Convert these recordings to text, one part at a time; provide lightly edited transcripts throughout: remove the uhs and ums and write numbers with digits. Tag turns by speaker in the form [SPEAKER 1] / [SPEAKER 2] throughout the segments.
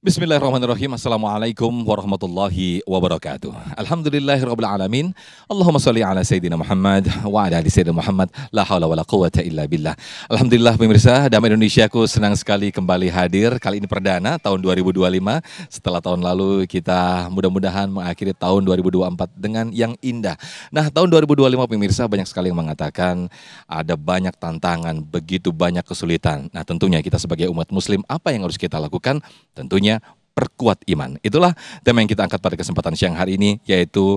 [SPEAKER 1] Bismillahirrahmanirrahim. Assalamualaikum warahmatullahi wabarakatuh. Alhamdulillahirrabbilalamin. Allahumma salli ala Sayyidina Muhammad wa ala ali Sayyidina Muhammad. La hawla wa la quwata illa billah. Alhamdulillah pemirsa, Damai Indonesiaku senang sekali kembali hadir. Kali ini perdana tahun 2025. Setelah tahun lalu kita mudah-mudahan mengakhiri tahun 2024 dengan yang indah. Nah, tahun 2025 pemirsa banyak sekali yang mengatakan ada banyak tantangan, begitu banyak kesulitan. Nah, tentunya kita sebagai umat muslim apa yang harus kita lakukan? Tentunya perkuat iman. Itulah tema yang kita angkat pada kesempatan siang hari ini, yaitu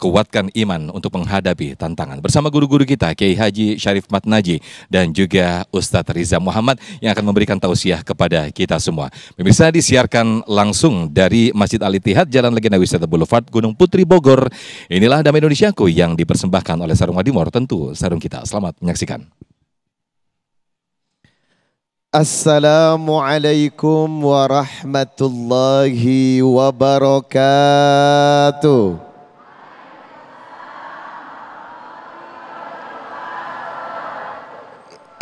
[SPEAKER 1] kuatkan iman untuk menghadapi tantangan. Bersama guru-guru kita, Kiai Haji Syarif Matnaji dan juga Ustadz Riza Muhammad yang akan memberikan tausiah kepada kita semua. Pemirsa, disiarkan langsung dari Masjid Al-Ittihad, Jalan Legenda Wisata Boulevard, Gunung Putri, Bogor. Inilah Damai Indonesiaku yang dipersembahkan oleh Sarung Madimor, tentu sarung kita. Selamat menyaksikan.
[SPEAKER 2] Assalamualaikum warahmatullahi wabarakatuh.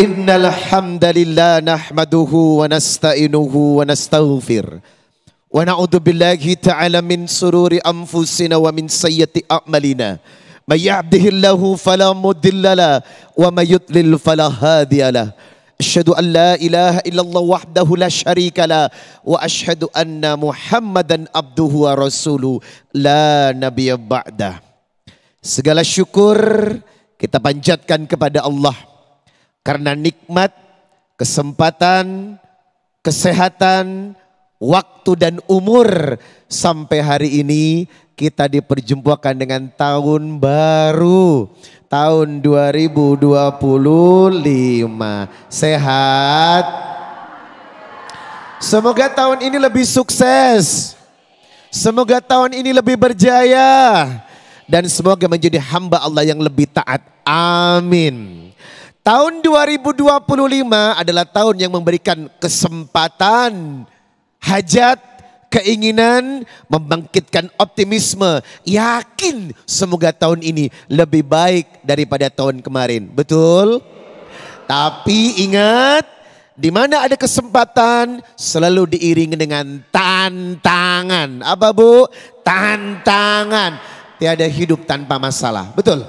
[SPEAKER 2] Innal hamdalillah nahmaduhu wa nasta'inuhu wa nastaghfir. Wa na'udzu billahi ta'ala min sururi anfusina wa min sayyiati a'malina. May yahdihillahu fala mudilla lahu wa may yudlil fala hadiya lahu. Asyhadu an la ilaha illallah wahdahu la syarika la wa asyhadu anna Muhammadan abduhu wa rasuluh la nabiyya ba'dah. Segala syukur kita panjatkan kepada Allah karena nikmat, kesempatan, kesehatan, waktu dan umur sampai hari ini kita diperjumpakan dengan tahun baru. Tahun 2025. Sehat. Semoga tahun ini lebih sukses. Semoga tahun ini lebih berjaya. Dan semoga menjadi hamba Allah yang lebih taat. Amin. Tahun 2025 adalah tahun yang memberikan kesempatan, hajat, keinginan, membangkitkan optimisme, yakin semoga tahun ini lebih baik daripada tahun kemarin. Betul? Tapi ingat, di mana ada kesempatan selalu diiringi dengan tantangan. Apa Bu? Tantangan. Tiada hidup tanpa masalah. Betul?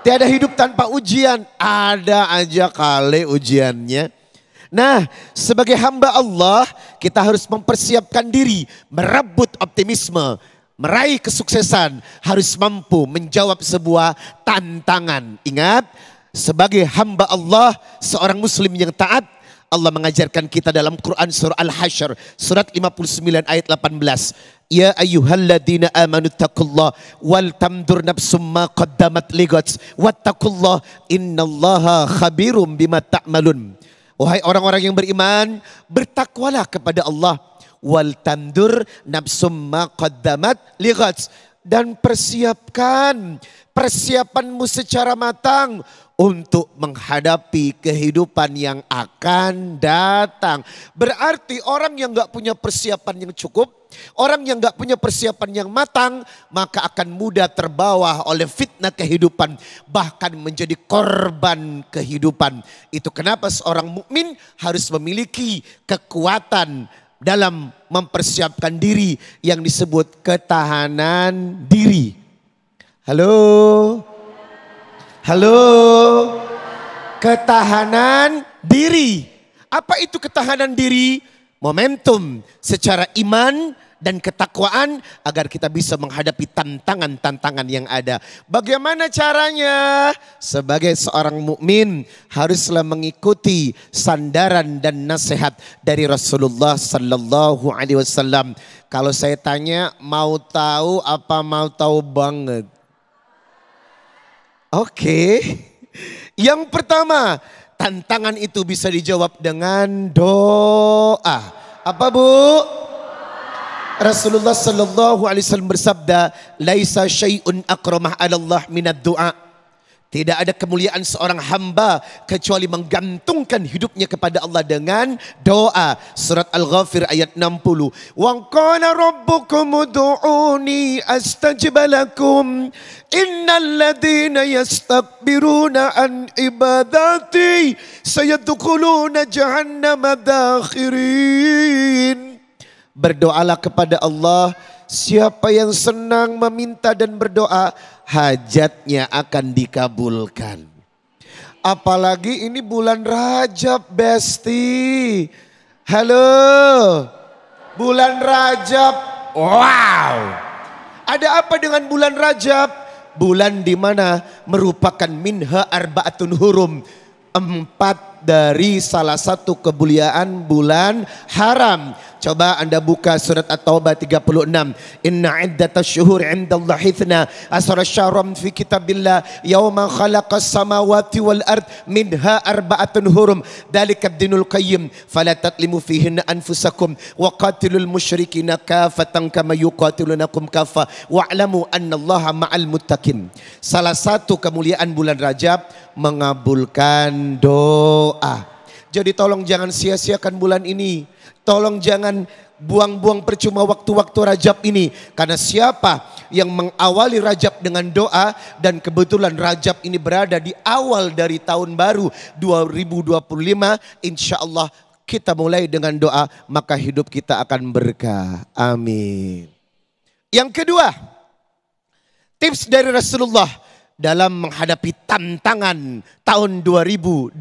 [SPEAKER 2] Tiada hidup tanpa ujian. Ada aja kali ujiannya. Nah, sebagai hamba Allah, kita harus mempersiapkan diri, merebut optimisme, meraih kesuksesan, harus mampu menjawab sebuah tantangan. Ingat, sebagai hamba Allah, seorang muslim yang taat, Allah mengajarkan kita dalam Quran surah Al-Hasyr, surat 59 ayat 18. Ya ayyuhalladzina amanu taqullah wal tamdur nafsum ma qaddamat lighad wattaqullah innallaha khabirum bima ta'malun. Wahai orang-orang yang beriman, bertakwalah kepada Allah. Wal tandur nafsum ma qaddamat lighad, dan persiapanmu secara matang untuk menghadapi kehidupan yang akan datang. Berarti orang yang gak punya persiapan yang cukup, orang yang gak punya persiapan yang matang, maka akan mudah terbawa oleh fitnah kehidupan, bahkan menjadi korban kehidupan. Itu kenapa seorang mukmin harus memiliki kekuatan dalam mempersiapkan diri yang disebut ketahanan diri. Halo? Halo? Ketahanan diri. Apa itu ketahanan diri? Momentum secara iman dan ketakwaan agar kita bisa menghadapi tantangan-tantangan yang ada. Bagaimana caranya? Sebagai seorang mukmin haruslah mengikuti sandaran dan nasihat dari Rasulullah sallallahu alaihi wasallam. Kalau saya tanya, mau tahu apa mau tahu banget? Oke. Yang pertama, tantangan itu bisa dijawab dengan doa. Apa Bu? Rasulullah sallallahu alaihi wasallam bersabda, "Laisa syai'un akramah 'ala Allah minad du'a." Tidak ada kemuliaan seorang hamba kecuali menggantungkan hidupnya kepada Allah dengan doa. Surat Al-Ghafir ayat 60. Wa qala rabbukum ud'uni astajib lakum. Innal ladzina yastakbiruna an ibadati sayadkhuluna jahannama dakhirin. Berdoalah kepada Allah. Siapa yang senang meminta dan berdoa, hajatnya akan dikabulkan. Apalagi ini bulan Rajab, Besti. Halo, bulan Rajab. Wow. Ada apa dengan bulan Rajab? Bulan di mana merupakan minha arbaatun hurum. 4 dari salah satu kemuliaan bulan haram. Coba Anda buka surat At-Taubah 36. Inna iddatash syuhur 'indallahi 12 syahran fi kitabillah yauma khalaqas samawati wal ard minha arba'atun hurum dzalika ad-dinul qayyim fala tatlimu fihinna anfusakum wa qatilul musyrikina kafatan kama yuqatilunakum kafa wa'lamu annallaha ma'al muttaqin. Salah satu kemuliaan bulan Rajab mengabulkan doa. Jadi tolong jangan sia-siakan bulan ini. Tolong jangan buang-buang percuma waktu-waktu Rajab ini. Karena siapa yang mengawali Rajab dengan doa, dan kebetulan Rajab ini berada di awal dari tahun baru 2025. Insya Allah kita mulai dengan doa, maka hidup kita akan berkah. Amin. Yang kedua, tips dari Rasulullah dalam menghadapi tantangan tahun 2025.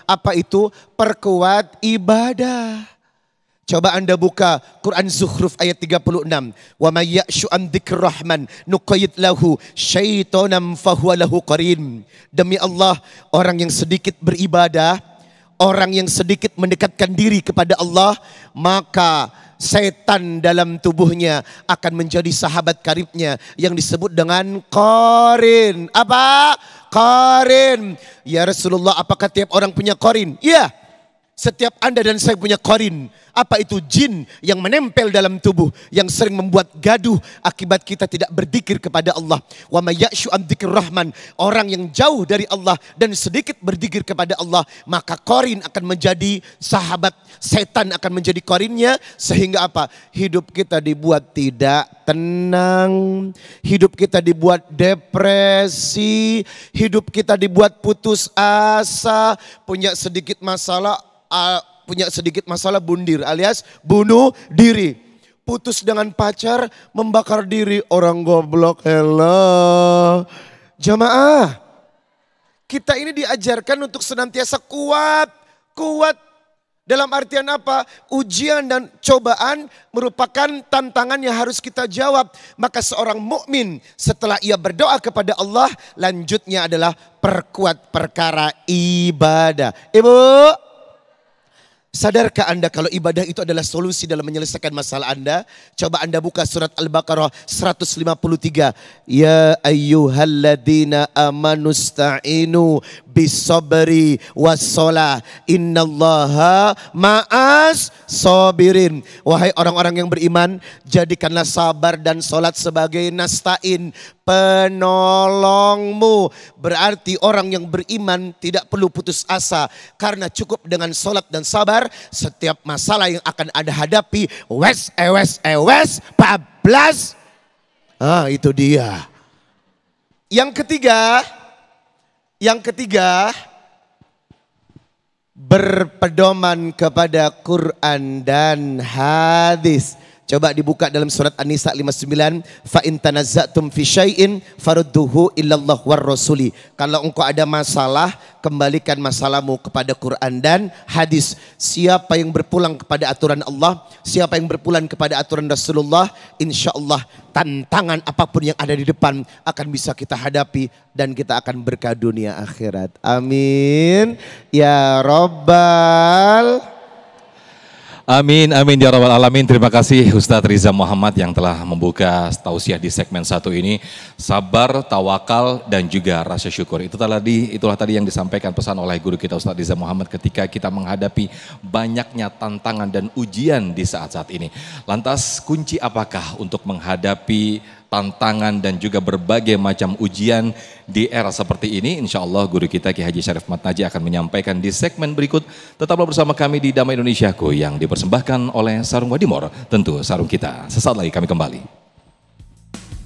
[SPEAKER 2] Apa itu? Perkuat ibadah. Coba Anda buka Quran Zukhruf ayat 36. Wa may ya'shu an dzikrir rahman nuqayyid lahu syaitonan fahuwa lahu qarin. Demi Allah, orang yang sedikit beribadah, orang yang sedikit mendekatkan diri kepada Allah, maka setan dalam tubuhnya akan menjadi sahabat karibnya yang disebut dengan qarin. Apa? Qarin. Ya Rasulullah, apakah tiap orang punya qarin? Iya. Setiap Anda dan saya punya qarin. Apa itu? Jin yang menempel dalam tubuh, yang sering membuat gaduh akibat kita tidak berzikir kepada Allah. Wa may ya'shu an dzikrir rahman, orang yang jauh dari Allah dan sedikit berzikir kepada Allah, maka qarin akan menjadi sahabat, setan akan menjadi qarinnya, sehingga apa? Hidup kita dibuat tidak tenang, hidup kita dibuat depresi, hidup kita dibuat putus asa, punya sedikit masalah bundir alias bunuh diri. Putus dengan pacar, membakar diri, orang goblok. Hello. Jamaah, kita ini diajarkan untuk senantiasa kuat. Dalam artian apa? Ujian dan cobaan merupakan tantangan yang harus kita jawab. Maka seorang mukmin setelah ia berdoa kepada Allah, lanjutnya adalah perkuat perkara ibadah. Ibu, sadarkah Anda kalau ibadah itu adalah solusi dalam menyelesaikan masalah Anda? Coba Anda buka surat Al-Baqarah 153. Ya ayyuhalladzina amanu sta'inu bisabri wassalah innallaha ma'as sabirin. Wahai orang-orang yang beriman, jadikanlah sabar dan salat sebagai nasta'in, penolongmu. Berarti orang yang beriman tidak perlu putus asa, karena cukup dengan salat dan sabar. Setiap masalah yang akan Anda hadapi, wes bablas. Itu dia. Yang ketiga, berpedoman kepada Quran dan hadis. Coba dibuka dalam surat An-Nisa 59. Fa in tanazza'tum fi syai'in farudduhu illallah war rasuli. Kalau engkau ada masalah, kembalikan masalahmu kepada Quran dan hadis. Siapa yang berpulang kepada aturan Allah, siapa yang berpulang kepada aturan Rasulullah, insyaallah tantangan apapun yang ada di depan akan bisa kita hadapi dan kita akan berkah dunia akhirat. Amin ya rabbal.
[SPEAKER 1] Amin, amin ya rabbal alamin. Terima kasih Ustadz Riza Muhammad yang telah membuka tausiah di segmen 1 ini. Sabar, tawakal, dan juga rasa syukur. Itulah tadi yang disampaikan pesan oleh guru kita Ustadz Riza Muhammad ketika kita menghadapi banyaknya tantangan dan ujian di saat-saat ini. Lantas kunci apakah untuk menghadapi tantangan dan juga berbagai macam ujian di era seperti ini? Insya Allah guru kita Ki Haji Syarif Mat Naji akan menyampaikan di segmen berikut. Tetaplah bersama kami di Damai Indonesiaku yang dipersembahkan oleh Sarung Wadimor. Tentu sarung kita. Sesaat lagi kami kembali.